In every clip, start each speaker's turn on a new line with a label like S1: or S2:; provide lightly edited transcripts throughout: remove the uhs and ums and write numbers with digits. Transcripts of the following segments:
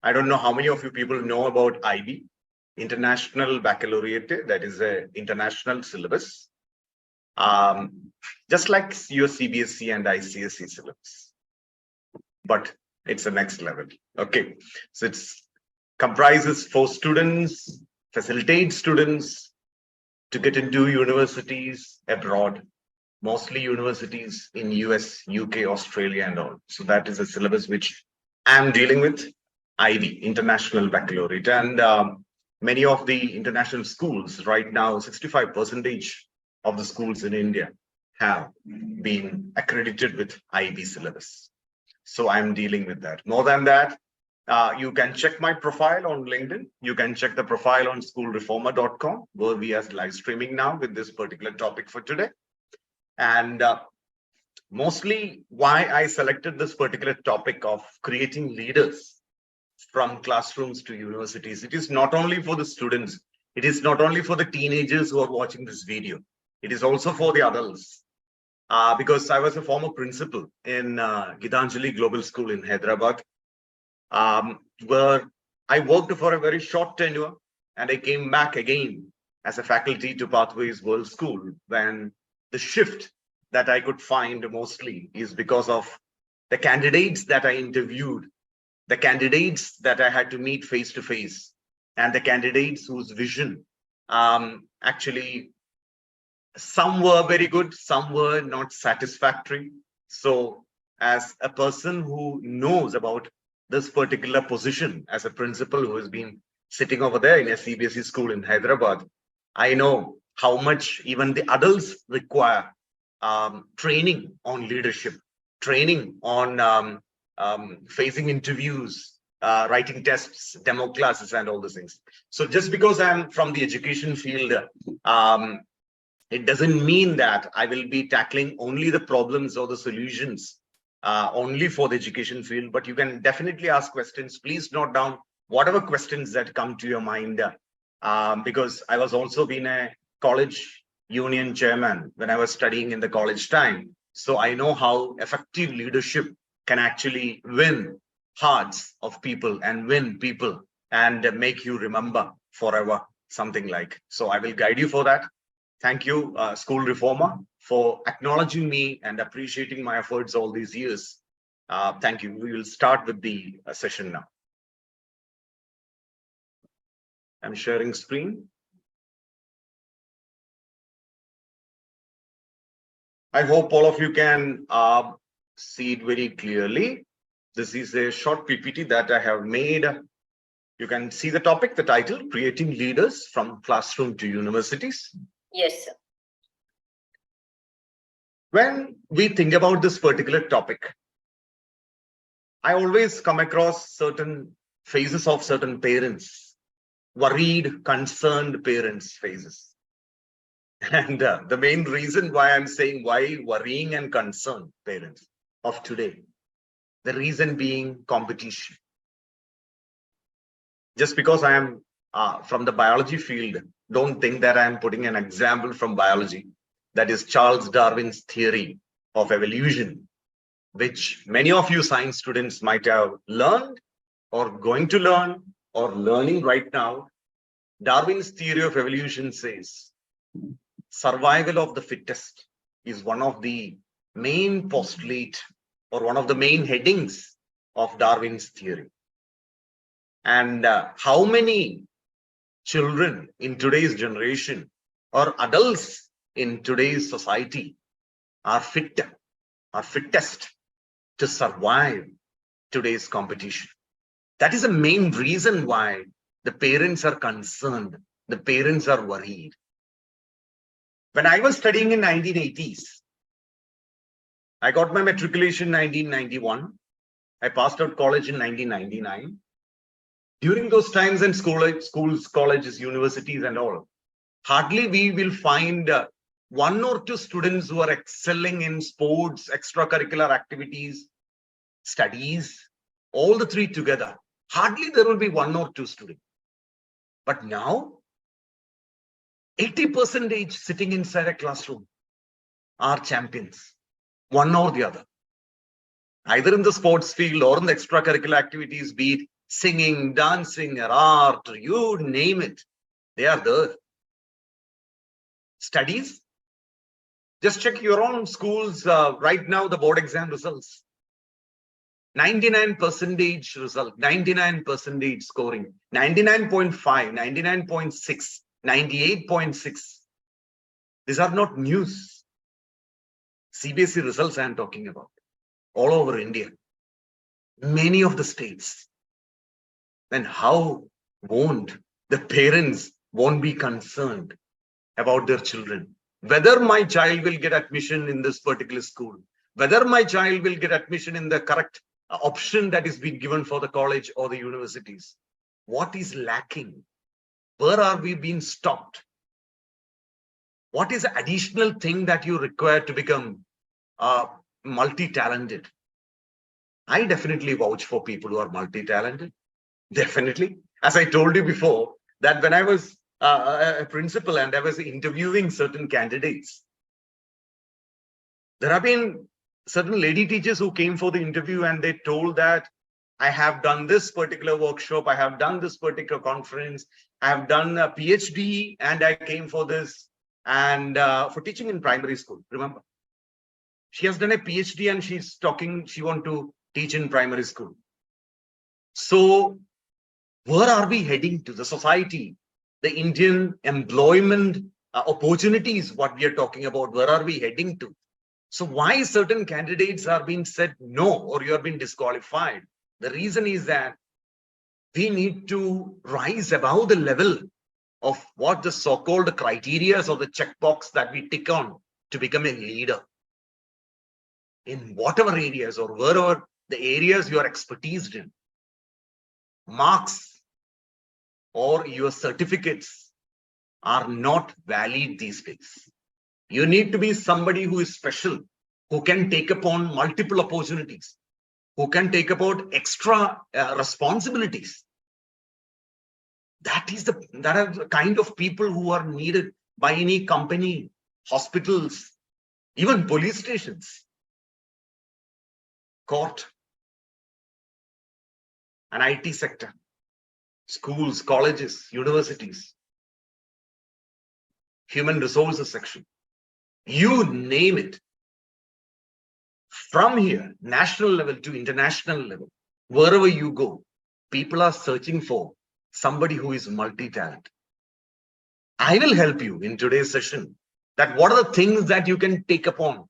S1: I don't know how many of you people know about IB, International Baccalaureate. That is an international syllabus, just like your CBSE and ICSE syllabus, but it's the next level. Okay, so it's comprises for students, facilitates students to get into universities abroad, mostly universities in US, UK, Australia, and all. So that is a syllabus which I'm dealing with, IB, International Baccalaureate. And many of the international schools right now, 65% of the schools in India have been accredited with IB syllabus. So I'm dealing with that. More than that, you can check my profile on LinkedIn. You can check the profile on schoolreformer.com, where we are live streaming now with this particular topic for today. And mostly why I selected this particular topic of creating leaders from classrooms to universities. It is not only for the students. It is not only for the teenagers who are watching this video. It is also for the adults. Because I was a former principal in Gitanjali Global School in Hyderabad, where I worked for a very short tenure, and I came back again as a faculty to Pathways World School when the shift that I could find mostly is because of the candidates that I interviewed, the candidates that I had to meet face to face, and the candidates whose vision actually, some were very good, some were not satisfactory. So as a person who knows about this particular position as a principal who has been sitting over there in a CBSE school in Hyderabad, I know how much even the adults require training on leadership, training on facing interviews, writing tests, demo classes, and all those things. So just because I'm from the education field, it doesn't mean that I will be tackling only the problems or the solutions only for the education field, but you can definitely ask questions. Please note down whatever questions that come to your mind, because I was also been a college union chairman when I was studying in the college time. So I know how effective leadership can actually win hearts of people and win people and make you remember forever, something like. So I will guide you for that. Thank you, School Reformer, for acknowledging me and appreciating my efforts all these years. Thank you. We will start with the session now. I'm sharing screen. I hope all of you can see it very clearly. This is a short PPT that I have made. You can see the topic, the title, Creating Leaders from Classroom to Universities.
S2: Yes, sir.
S1: When we think about this particular topic, I always come across certain faces of certain parents, worried, concerned parents' faces. And the main reason why I'm saying why worrying and concerned parents of today, the reason being competition. Just because I am from the biology field, don't think that I'm putting an example from biology. That is Charles Darwin's theory of evolution, which many of you science students might have learned or going to learn or learning right now. Darwin's theory of evolution says survival of the fittest is one of the main postulate or one of the main headings of Darwin's theory. And how many children in today's generation or adults in today's society are fittest to survive today's competition? That is the main reason why the parents are concerned, the parents are worried. When I was studying in 1980s, I got my matriculation in 1991. I passed out college in 1999. During those times in schools, colleges, universities and all, hardly we will find one or two students who are excelling in sports, extracurricular activities, studies, all the three together. Hardly there will be one or two students. But now, 80% sitting inside a classroom are champions, one or the other. Either in the sports field or in the extracurricular activities, be it singing, dancing, art, you name it, they are there. Studies, just check your own schools right now, the board exam results. 99% result, 99% scoring, 99.5, 99.6, 98.6. These are not news. CBSE results I am talking about, all over India, many of the states. Then how won't the parents won't be concerned about their children? Whether my child will get admission in this particular school, whether my child will get admission in the correct option that is being given for the college or the universities. What is lacking? Where are we being stopped? What is the additional thing that you require to become multi-talented? I definitely vouch for people who are multi-talented. Definitely. As I told you before, that when I was a principal and I was interviewing certain candidates, there have been certain lady teachers who came for the interview and they told that I have done this particular workshop, I have done this particular conference, I have done a PhD and I came for this and for teaching in primary school. Remember, she has done a PhD and she's talking, she wants to teach in primary school. So where are we heading to? The society, the Indian employment opportunities, what we are talking about, where are we heading to? So why certain candidates are being said no, or you are being disqualified? The reason is that we need to rise above the level of what the so-called criteria or the checkbox that we tick on to become a leader. In whatever areas or wherever the areas you are expertised in, marks or your certificates are not valid these days. You need to be somebody who is special, who can take upon multiple opportunities, who can take about extra responsibilities. That are the kind of people who are needed by any company, hospitals, even police stations, court, and IT sector, schools, colleges, universities, human resources section. You name it. From here, national level to international level, wherever you go, people are searching for somebody who is multi-talented. I will help you in today's session that what are the things that you can take upon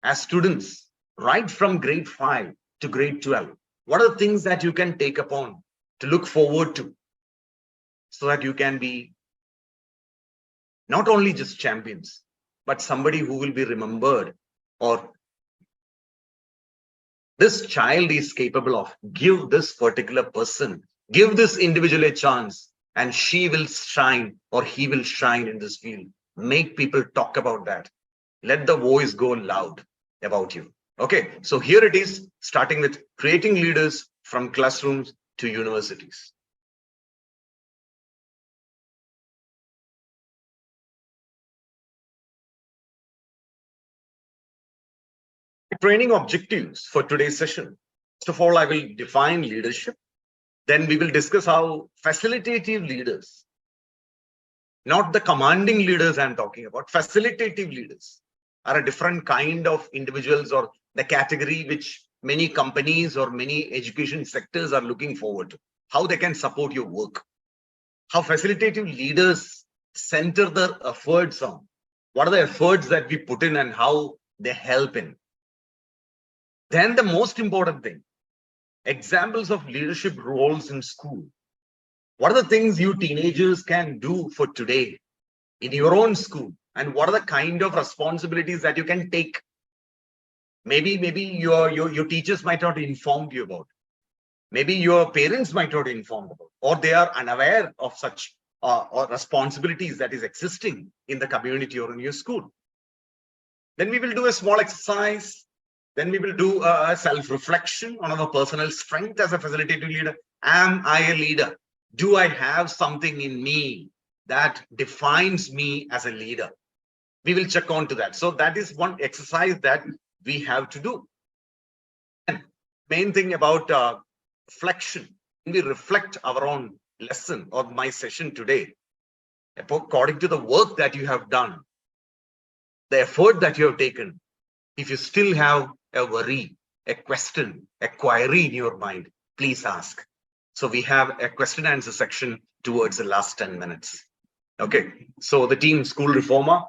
S1: as students right from grade 5 to grade 12. What are the things that you can take upon to look forward to so that you can be not only just champions, but somebody who will be remembered, or this child is capable of. Give this particular person, give this individual a chance, and she will shine or he will shine in this field. Make people talk about that. Let the voice go loud about you. Okay, so here it is, starting with creating leaders from classrooms to universities. Training objectives for today's session. First of all, I will define leadership. Then we will discuss how facilitative leaders, not the commanding leaders I'm talking about, facilitative leaders are a different kind of individuals, or the category which many companies or many education sectors are looking forward to, how they can support your work, how facilitative leaders center their efforts on, what are the efforts that we put in and how they help in. Then the most important thing, examples of leadership roles in school. What are the things you teenagers can do for today in your own school? And what are the kind of responsibilities that you can take? Maybe your teachers might not inform you about. Maybe your parents might not inform about, or they are unaware of such or responsibilities that is existing in the community or in your school. Then we will do a small exercise. Then we will do a self-reflection on our personal strength as a facilitative leader. Am I a leader? Do I have something in me that defines me as a leader? We will check on to that. So that is one exercise that we have to do. And main thing about reflection. we reflect our own lesson or my session today, according to the work that you have done, the effort that you have taken, if you still have a worry, a question, a query in your mind, please ask. So we have a question and answer section towards the last 10 minutes. Okay, so the team School Reformer,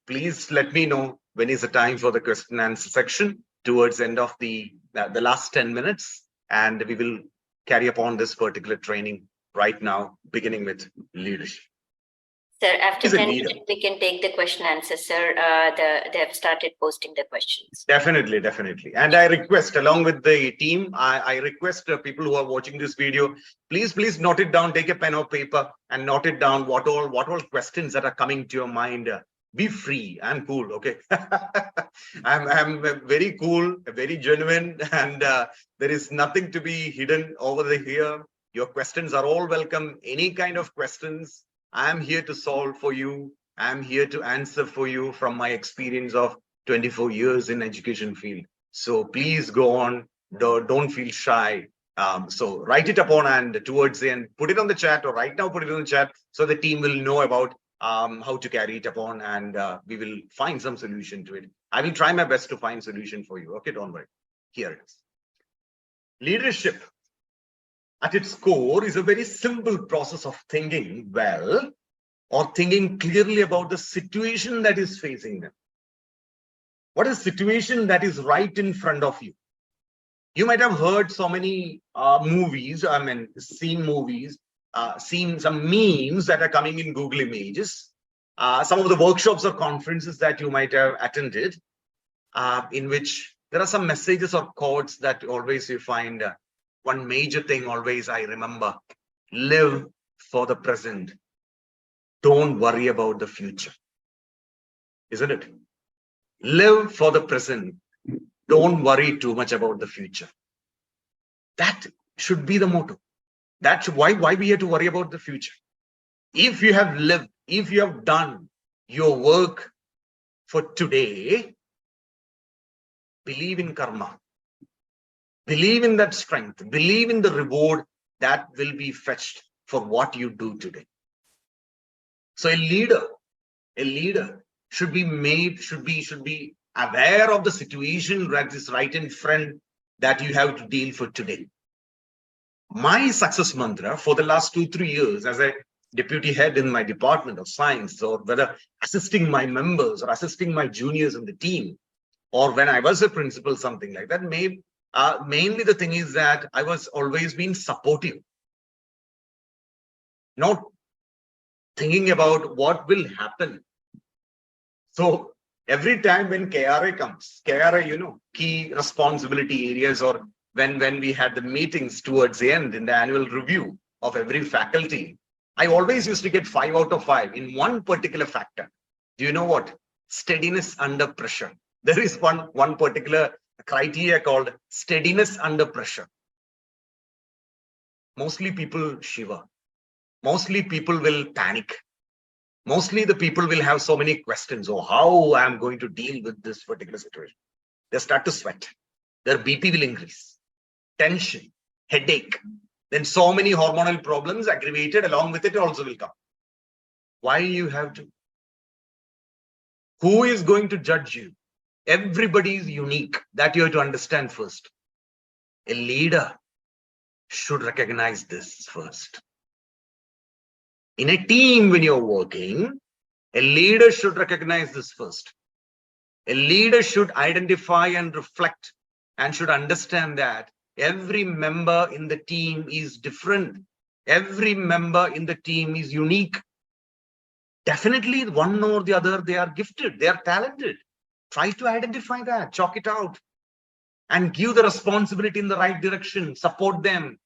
S1: please let me know when is the time for the question and answer section towards the end of the last 10 minutes, and we will carry upon this particular training right now, beginning with leadership.
S2: Sir, after 10 minutes, we can take the question answer, sir. They have started posting the questions.
S1: Definitely, definitely. And I request, along with the team, I request people who are watching this video, please note it down, take a pen or paper and note it down, what all questions that are coming to your mind. Be free. I'm cool, okay? I'm very cool, very genuine, and there is nothing to be hidden over here. Your questions are all welcome. Any kind of questions, I'm here to solve for you. I'm here to answer for you from my experience of 24 years in education field. So please go on. Don't feel shy. So write it upon and towards the end, put it on the chat, or right now put it on the chat so the team will know about how to carry it upon, and we will find some solution to it. I will try my best to find solution for you. Okay, don't worry. Here it is. Leadership at its core is a very simple process of thinking well or thinking clearly about the situation that is facing them. What is the situation that is right in front of you? You might have heard so many movies, seen movies, seen some memes that are coming in Google Images, some of the workshops or conferences that you might have attended, in which there are some messages or quotes that always you find. One major thing always I remember: live for the present. Don't worry about the future. Isn't it? Live for the present. Don't worry too much about the future. That should be the motto. That's why we have to worry about the future. If you have lived, if you have done your work for today, believe in karma. Believe in that strength. Believe in the reward that will be fetched for what you do today. So a leader should be aware of the situation that is right in front that you have to deal for today. My success mantra for the last 2-3 years as a deputy head in my department of science, or whether assisting my members or assisting my juniors in the team, or when I was a principal, something like that, mainly the thing is that I was always being supportive, not thinking about what will happen. So every time when KRA comes, KRA, key responsibility areas, or when we had the meetings towards the end in the annual review of every faculty, I always used to get 5 out of 5 in one particular factor. Do you know what? Steadiness under pressure. There is one particular criteria called steadiness under pressure. Mostly people shiver. Mostly people will panic. Mostly the people will have so many questions. Oh, how I'm going to deal with this particular situation. They start to sweat. Their BP will increase. Tension, headache. Then so many hormonal problems aggravated along with it also will come. Why you have to? Who is going to judge you? Everybody is unique. That you have to understand first. A leader should recognize this first. In a team, when you're working, a leader should recognize this first. A leader should identify and reflect and should understand that every member in the team is different. Every member in the team is unique. Definitely one or the other, they are gifted, they are talented. Try to identify that, chalk it out, and give the responsibility in the right direction, support them,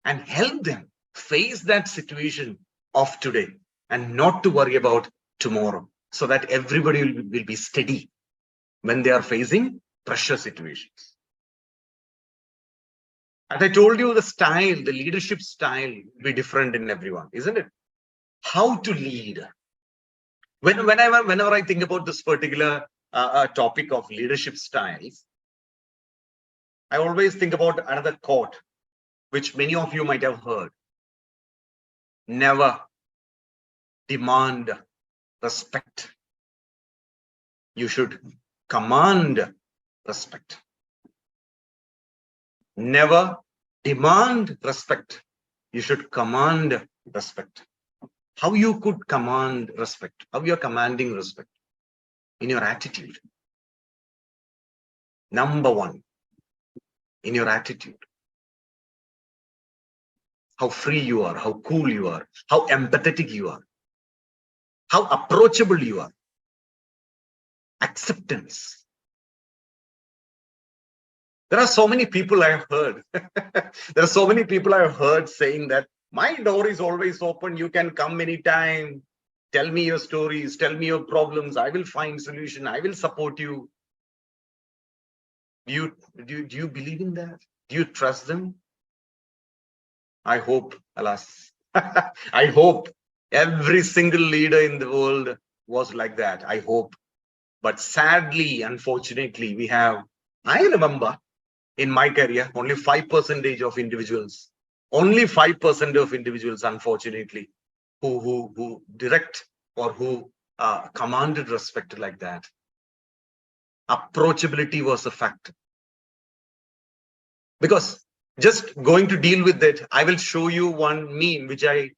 S1: and help them face that situation of today and not to worry about tomorrow, so that everybody will be steady when they are facing pressure situations. As I told you, the leadership style will be different in everyone, isn't it? How to lead. Whenever I think about this particular topic of leadership styles, I always think about another quote, which many of you might have heard. Never demand respect. You should command respect. Never demand respect. You should command respect. How you could command respect? How you are commanding respect? In your attitude. Number one, in your attitude. How free you are, how cool you are, how empathetic you are, how approachable you are. Acceptance. There are so many people I have heard. There are so many people I have heard saying that my door is always open. You can come anytime. Tell me your stories. Tell me your problems. I will find solution. I will support you. Do you believe in that? Do you trust them? I hope, alas. I hope every single leader in the world was like that. I hope. But sadly, unfortunately, I remember in my career, only 5% of individuals, unfortunately, who direct or who commanded respect like that. Approachability was a factor. Because just going to deal with it, I will show you one meme which I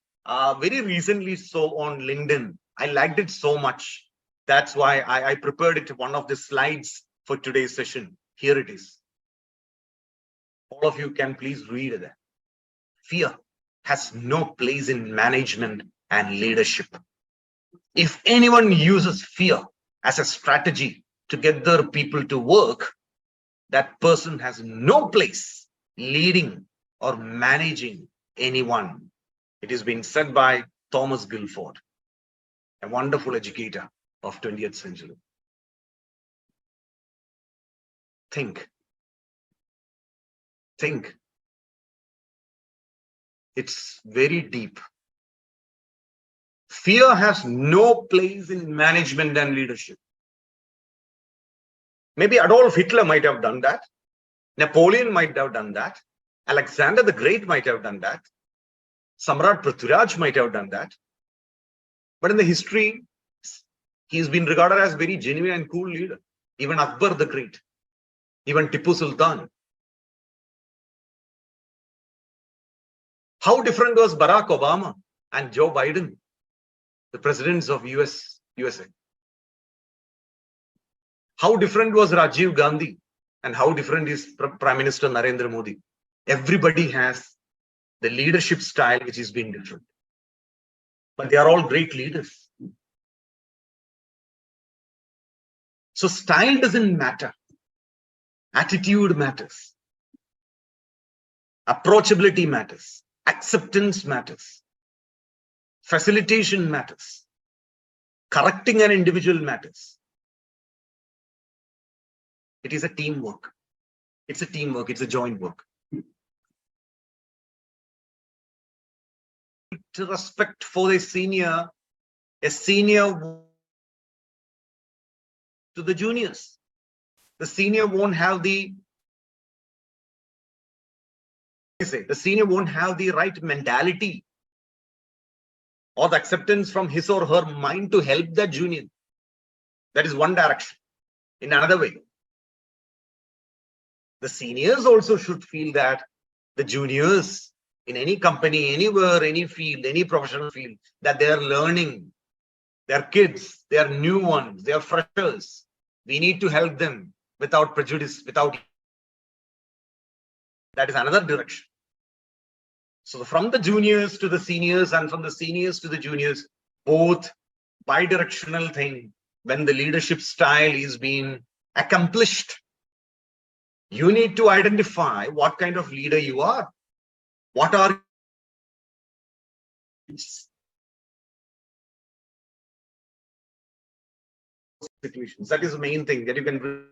S1: very recently saw on LinkedIn. I liked it so much. That's why I prepared it, one of the slides for today's session. Here it is. All of you can please read it. Fear has no place in management and leadership. If anyone uses fear as a strategy to get their people to work, that person has no place leading or managing anyone. It has been said by Thomas Guilford, a wonderful educator of 20th century. Think. It's very deep. Fear has no place in management and leadership. Maybe Adolf Hitler might have done that. Napoleon might have done that. Alexander the Great might have done that. Samrat Prithviraj might have done that. But in the history, he's been regarded as very genuine and cool leader. Even Akbar the Great. Even Tipu Sultan. How different was Barack Obama and Joe Biden, the presidents of USA? How different was Rajiv Gandhi and how different is Prime Minister Narendra Modi? Everybody has the leadership style which has been different. But they are all great leaders. So style doesn't matter. Attitude matters. Approachability matters. Acceptance matters. Facilitation matters. Correcting an individual matters. It is a teamwork. It's a teamwork. It's a joint work. Respect for a senior to the juniors. The senior won't have the right mentality or the acceptance from his or her mind to help that junior. That is one direction. In another way, the seniors also should feel that the juniors in any company, anywhere, any field, any professional field, that they are learning. They are kids, they are new ones, they are freshers. We need to help them without prejudice, that is another direction. So from the juniors to the seniors and from the seniors to the juniors, both bi-directional thing. When the leadership style is being accomplished, you need to identify what kind of leader you are. What are situations? That is the main thing that you can.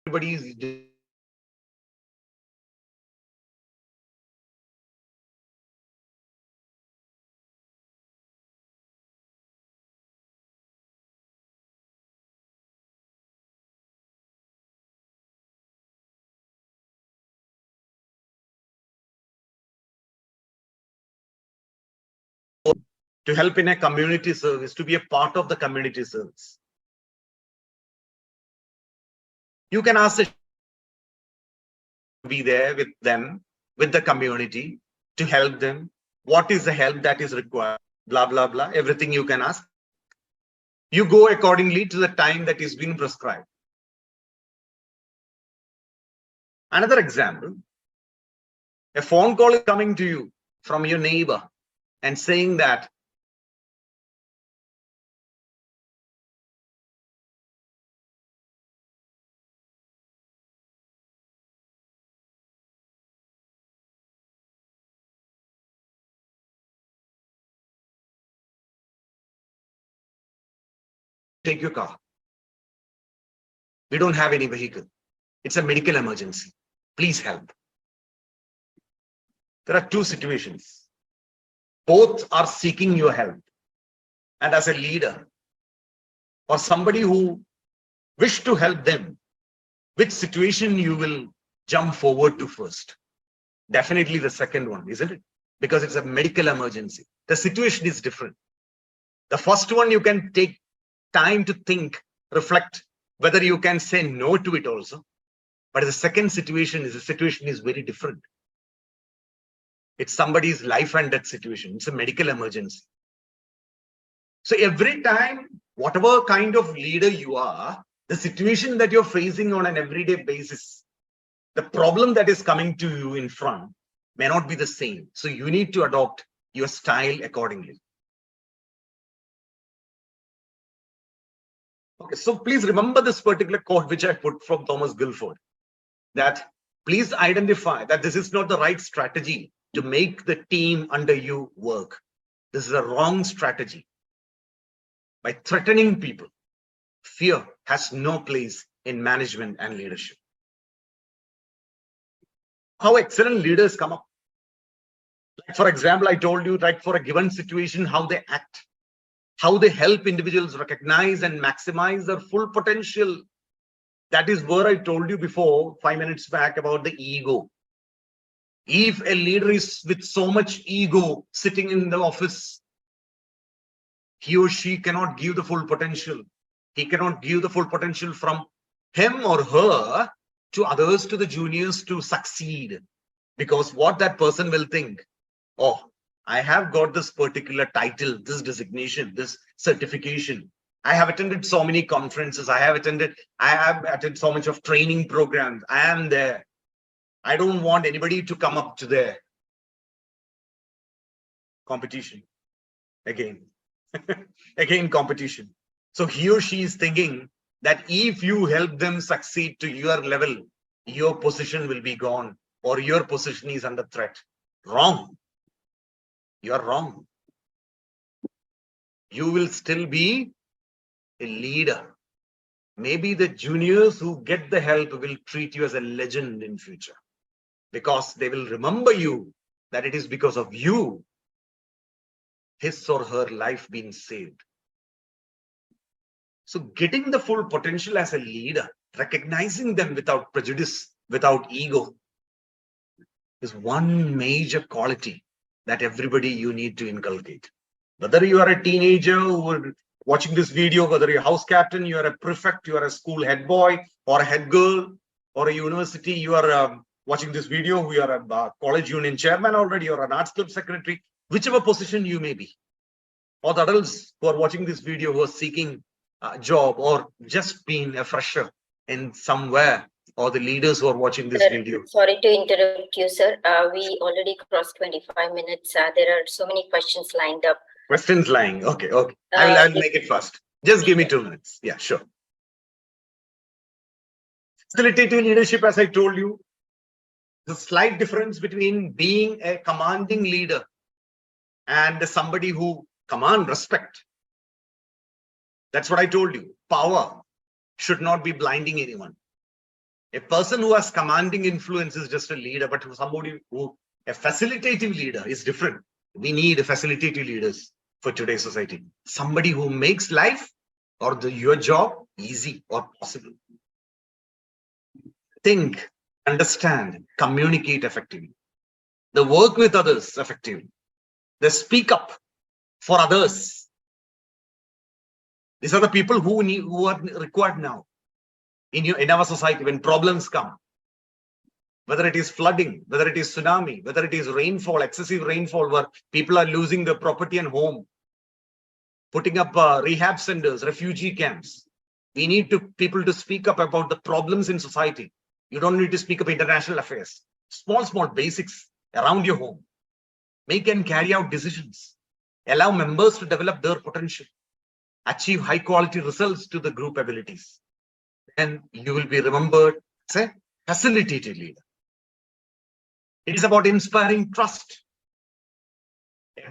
S1: Everybody is to help in a community service, to be a part of the community service. You can ask the to be there with them, with the community, to help them. What is the help that is required? Blah, blah, blah. Everything you can ask. You go accordingly to the time that is being prescribed. Another example, a phone call is coming to you from your neighbor and saying that take your car. We don't have any vehicle. It's a medical emergency. Please help. There are two situations. Both are seeking your help. And as a leader or somebody who wish to help them, which situation you will jump forward to first? Definitely the second one, isn't it? Because it's a medical emergency. The situation is different. The first one, you can take time to think, reflect, whether you can say no to it also. But the second situation is very different. It's somebody's life and death situation. It's a medical emergency. So every time, whatever kind of leader you are, the situation that you're facing on an everyday basis, the problem that is coming to you in front may not be the same. So you need to adopt your style accordingly. Okay, so please remember this particular quote which I put from Thomas Guilford, that please identify that this is not the right strategy to make the team under you work. This is a wrong strategy. By threatening people, fear has no place in management and leadership. How excellent leaders come up. Like for example, I told you, like for a given situation, how they act, how they help individuals recognize and maximize their full potential. That is where I told you before, 5 minutes back, about the ego. If a leader is with so much ego sitting in the office, he or she cannot give the full potential. He cannot give the full potential from him or her to others, to the juniors, to succeed. Because what that person will think, oh, I have got this particular title, this designation, this certification. I have attended so many conferences. I have attended so much of training programs. I am there. I don't want anybody to come up to their competition. Again, again, competition. So he or she is thinking that if you help them succeed to your level, your position will be gone or your position is under threat. Wrong. You are wrong. You will still be a leader. Maybe the juniors who get the help will treat you as a legend in future, because they will remember you that it is because of you his or her life being saved. So getting the full potential as a leader, recognizing them without prejudice, without ego, is one major quality that everybody you need to inculcate. Whether you are a teenager who are watching this video, whether you're a house captain, you are a prefect, you are a school head boy or a head girl, or a university, you are watching this video, we are a college union chairman already, or an arts club secretary, whichever position you may be, or the adults who are watching this video who are seeking a job or just being a fresher in somewhere, or the leaders who are watching this video.
S2: Sorry to interrupt you, sir. We already crossed 25 minutes. There are so many questions lined up.
S1: Questions lying. Okay. I'll make it fast. Just give me 2 minutes. Yeah, sure. Facilitative leadership, as I told you, the slight difference between being a commanding leader and somebody who command respect. That's what I told you. Power should not be blinding anyone. A person who has commanding influence is just a leader, but somebody who, a facilitative leader, is different. We need facilitative leaders for today's society. Somebody who makes life or your job easy or possible. Think, understand, communicate effectively. They work with others effectively. They speak up for others. These are the people who are required now in our society when problems come. Whether it is flooding, whether it is tsunami, whether it is rainfall, excessive rainfall where people are losing their property and home, putting up rehab centers, refugee camps. We need people to speak up about the problems in society. You don't need to speak up international affairs. Small basics around your home. Make and carry out decisions. Allow members to develop their potential. Achieve high quality results to the group abilities. And you will be remembered as a facilitated leader. It is about inspiring trust.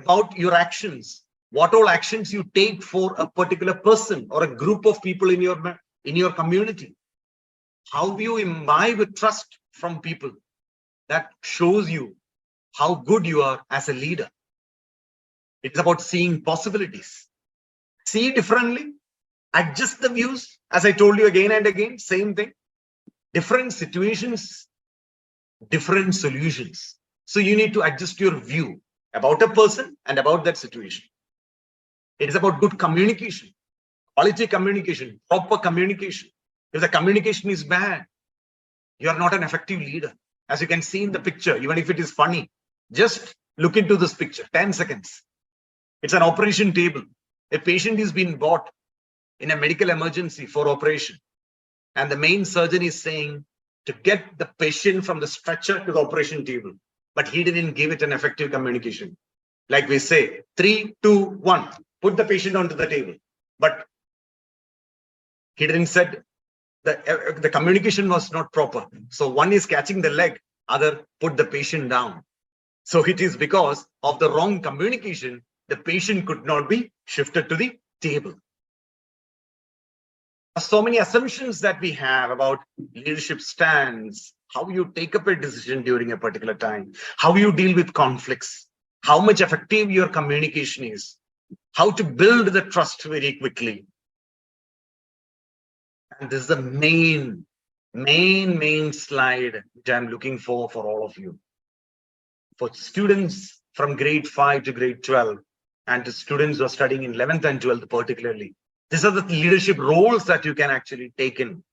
S1: About your actions. What all actions you take for a particular person or a group of people in your community. How you imbibe trust from people. That shows you how good you are as a leader. It's about seeing possibilities. See differently. Adjust the views. As I told you again and again, same thing. Different situations, different solutions. So you need to adjust your view about a person and about that situation. It is about good communication, quality communication, proper communication. If the communication is bad, you are not an effective leader. As you can see in the picture, even if it is funny, just look into this picture, 10 seconds. It's an operation table. A patient is being brought in a medical emergency for operation. And the main surgeon is saying to get the patient from the stretcher to the operation table. But he didn't give it an effective communication. Like we say, 3, 2, 1, put the patient onto the table. But he didn't said the communication was not proper. So one is catching the leg, other put the patient down. So it is because of the wrong communication, the patient could not be shifted to the table. So many assumptions that we have about leadership stands, how you take up a decision during a particular time, how you deal with conflicts, how much effective your communication is, how to build the trust very quickly. And this is the main slide which I'm looking for all of you. For students from grade 5 to grade 12, and to students who are studying in 11th and 12th particularly, these are the leadership roles that you can actually take in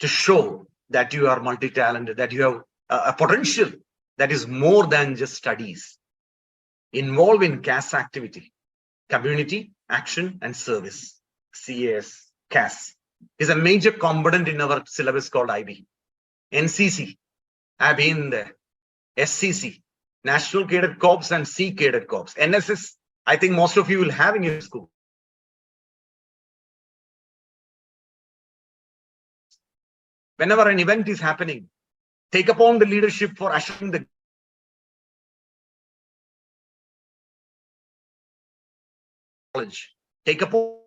S1: to show that you are multi-talented, that you have a potential that is more than just studies. Involve in CAS activity, community, action, and service. CAS is a major component in our syllabus called IB. NCC, I've been there. SCC, National Cadet Corps and Sea Cadet Corps. NSS, I think most of you will have in your school. Whenever an event is happening, take upon the leadership for ushering the knowledge. Take upon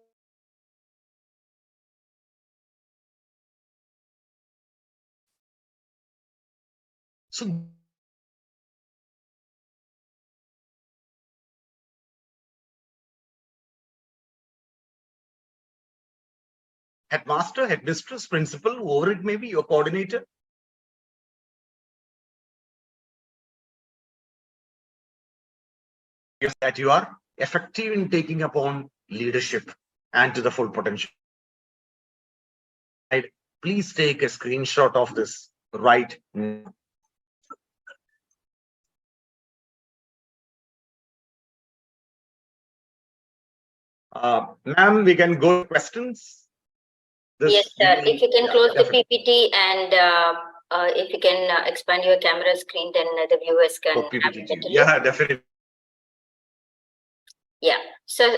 S1: so headmaster, headmistress, principal, whoever it may be, your coordinator. That you are effective in taking upon leadership and to the full potential. Please take a screenshot of this right now. Ma'am, we can go to questions.
S2: Yes, sir. If you can close the PPT and if you can expand your camera screen, then the viewers can have a better look.
S1: Yeah, definitely.
S2: Yeah. So,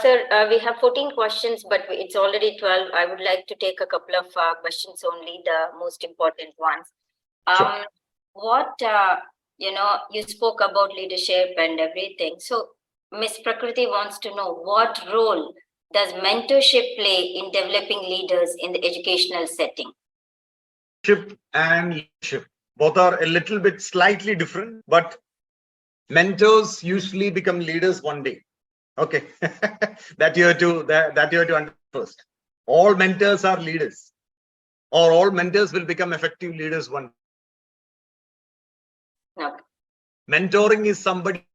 S2: sir, we have 14 questions, but it's already 12. I would like to take a couple of questions only, the most important ones.
S1: Sure.
S2: What, you spoke about leadership and everything. So, Miss Prakriti wants to know what role does mentorship play in developing leaders in the educational setting?
S1: Mentorship and leadership, both are a little bit slightly different, but mentors usually become leaders one day. Okay, that you have to understand first. All mentors are leaders, or all mentors will become effective leaders one day.
S2: Okay.
S1: Mentoring is somebody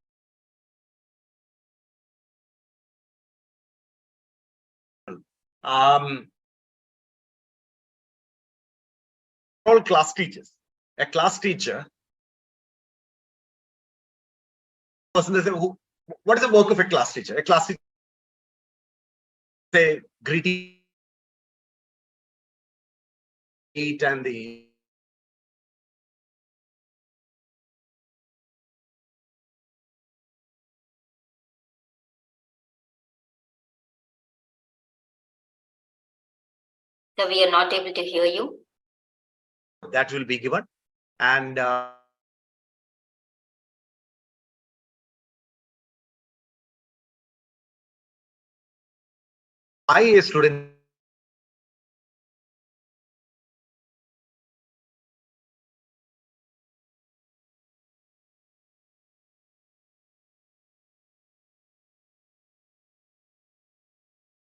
S1: All class teachers. A class teacher, person they say, what is the work of a class teacher? A class teacher, say, greeting and the
S2: So we are not able to hear you.
S1: that will be given, and a student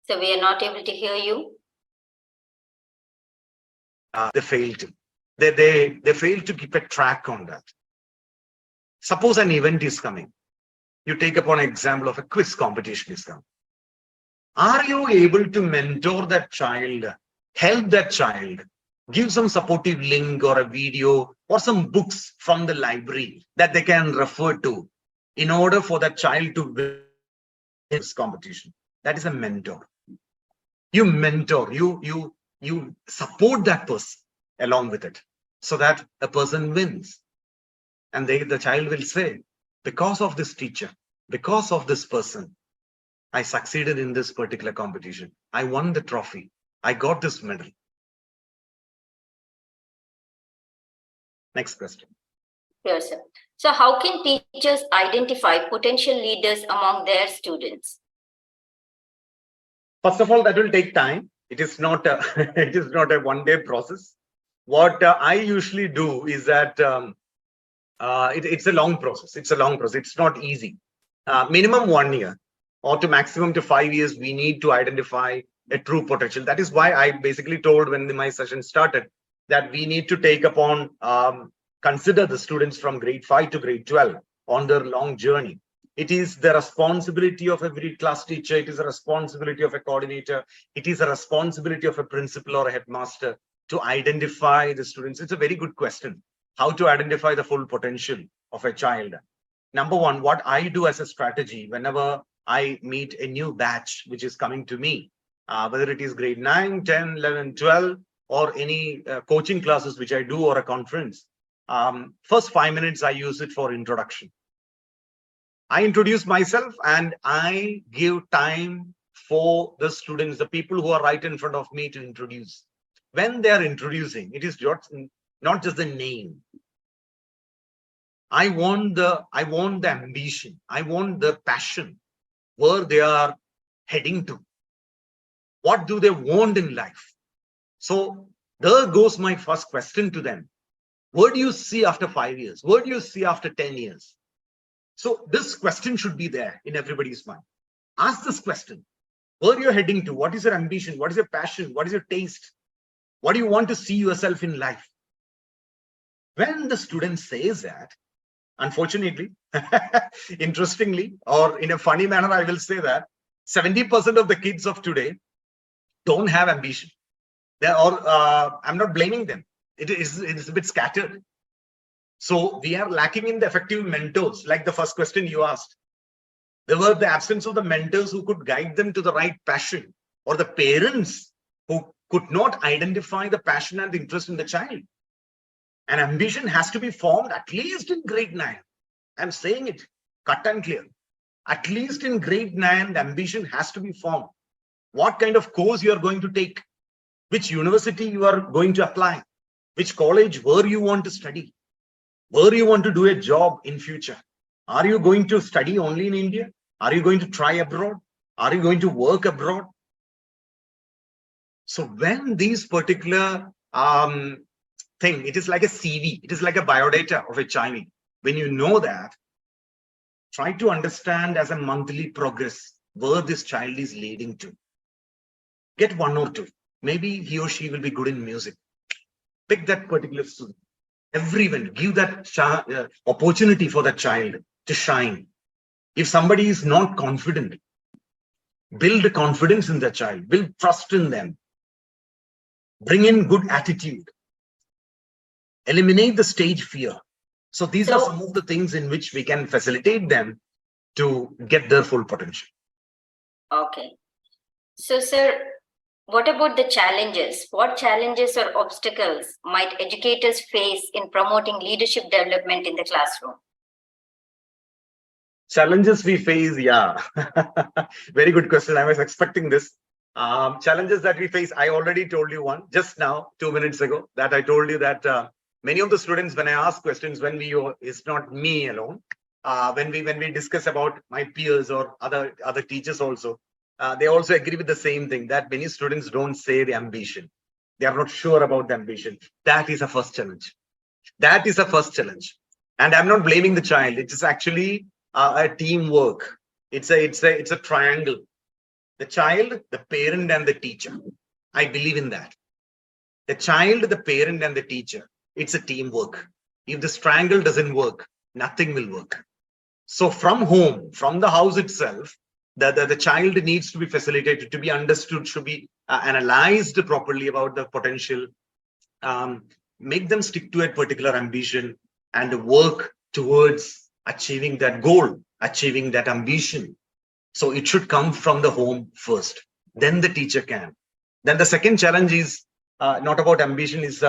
S2: So we are not able to hear you.
S1: they fail to. They fail to keep a track on that. Suppose an event is coming. You take upon an example of a quiz competition is coming. Are you able to mentor that child, help that child, give some supportive link or a video or some books from the library that they can refer to in order for that child to win this competition? That is a mentor. You mentor, you support that person along with it so that a person wins. And the child will say, because of this teacher, because of this person, I succeeded in this particular competition. I won the trophy. I got this medal. Next question.
S2: Yes, sir. So how can teachers identify potential leaders among their students?
S1: First of all, that will take time. It is not a, it is not a one-day process. What I usually do is that it's a long process. It's a long process. It's not easy. Minimum 1 year or to maximum to 5 years, we need to identify a true potential. That is why I basically told when my session started that we need to take upon, consider the students from grade 5 to grade 12 on their long journey. It is the responsibility of every class teacher. It is a responsibility of a coordinator. It is a responsibility of a principal or a headmaster to identify the students. It's a very good question. How to identify the full potential of a child? Number one, what I do as a strategy whenever I meet a new batch which is coming to me, whether it is grade 9, 10, 11, 12, or any coaching classes which I do or a conference, first 5 minutes I use it for introduction. I introduce myself and I give time for the students, the people who are right in front of me to introduce. When they are introducing, it is not just the name. I want the ambition. I want the passion, where they are heading to. What do they want in life? So there goes my first question to them. What do you see after 5 years? What do you see after 10 years? So this question should be there in everybody's mind. Ask this question. Where you're heading to? What is your ambition? What is your passion? What is your taste? What do you want to see yourself in life? When the student says that, unfortunately, interestingly, or in a funny manner, I will say that 70% of the kids of today don't have ambition. I'm not blaming them. It's a bit scattered. So we are lacking in the effective mentors, like the first question you asked. There were the absence of the mentors who could guide them to the right passion, or the parents who could not identify the passion and the interest in the child. An ambition has to be formed at least in grade 9. I'm saying it cut and clear. At least in grade 9, the ambition has to be formed. What kind of course you are going to take, which university you are going to apply, which college, where you want to study, where you want to do a job in future. Are you going to study only in India? Are you going to try abroad? Are you going to work abroad? So when these particular thing, it is like a CV, it is like a biodata of a child. When you know that, try to understand as a monthly progress where this child is leading to. Get 1 or 2. Maybe he or she will be good in music. Pick that particular student. Everyone, give that opportunity for that child to shine. If somebody is not confident, build confidence in the child, build trust in them, bring in good attitude, eliminate the stage fear. So these are some of the things in which we can facilitate them to get their full potential.
S2: Okay. So, sir, what about the challenges? What challenges or obstacles might educators face in promoting leadership development in the classroom?
S1: Challenges we face, yeah. Very good question. I was expecting this. Challenges that we face, I already told you one just now, 2 minutes ago, that I told you that many of the students, when I ask questions, it's not me alone. When we discuss about my peers or other teachers also, they also agree with the same thing, that many students don't say the ambition. They are not sure about the ambition. That is a first challenge. That is a first challenge. And I'm not blaming the child. It is actually a teamwork. It's a triangle. The child, the parent, and the teacher. I believe in that. The child, the parent, and the teacher. It's a teamwork. If this triangle doesn't work, nothing will work. So from home, from the house itself, the child needs to be facilitated, to be understood, should be analyzed properly about the potential, make them stick to a particular ambition and work towards achieving that goal, achieving that ambition. So it should come from the home first, then the teacher can. Then the second challenge is not about ambition, is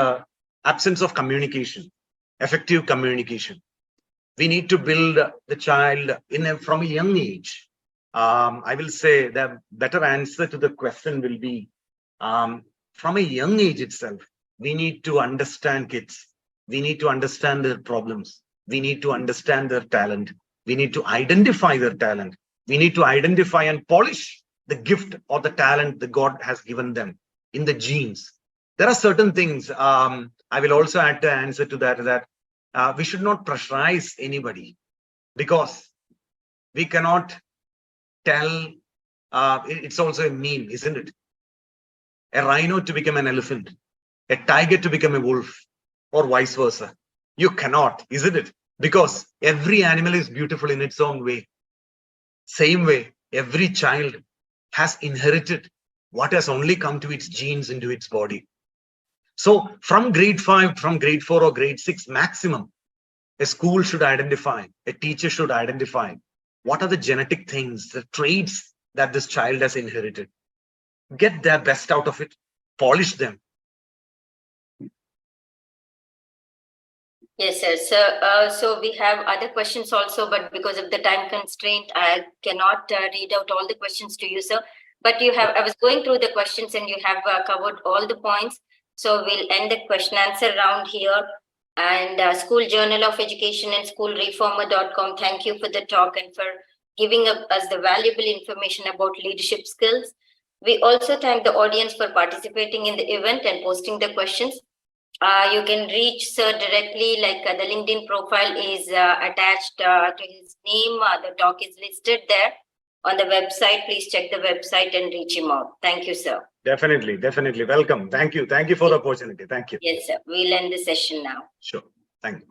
S1: absence of communication, effective communication. We need to build the child from a young age. I will say the better answer to the question will be from a young age itself. We need to understand kids. We need to understand their problems. We need to understand their talent. We need to identify their talent. We need to identify and polish the gift or the talent that God has given them in the genes. There are certain things. I will also add the answer to that we should not pressurize anybody, because we cannot tell. It's also a meme, isn't it? A rhino to become an elephant, a tiger to become a wolf, or vice versa. You cannot, isn't it? Because every animal is beautiful in its own way. Same way, every child has inherited what has only come to its genes into its body. So from grade 5, from grade 4 or grade 6 maximum, a school should identify, a teacher should identify what are the genetic things, the traits that this child has inherited. Get their best out of it, polish them.
S2: Yes, sir. So we have other questions also, but because of the time constraint, I cannot read out all the questions to you, sir. But I was going through the questions and you have covered all the points. So we'll end the question answer round here. And School Journal of Education and schoolreformer.com, thank you for the talk and for giving us the valuable information about leadership skills. We also thank the audience for participating in the event and posting the questions. You can reach sir directly, like the LinkedIn profile is attached to his name. The talk is listed there on the website. Please check the website and reach him out. Thank you, sir.
S1: Definitely. Welcome. Thank you for the opportunity. Thank you.
S2: Yes, sir. We'll end the session now.
S1: Sure. Thank you.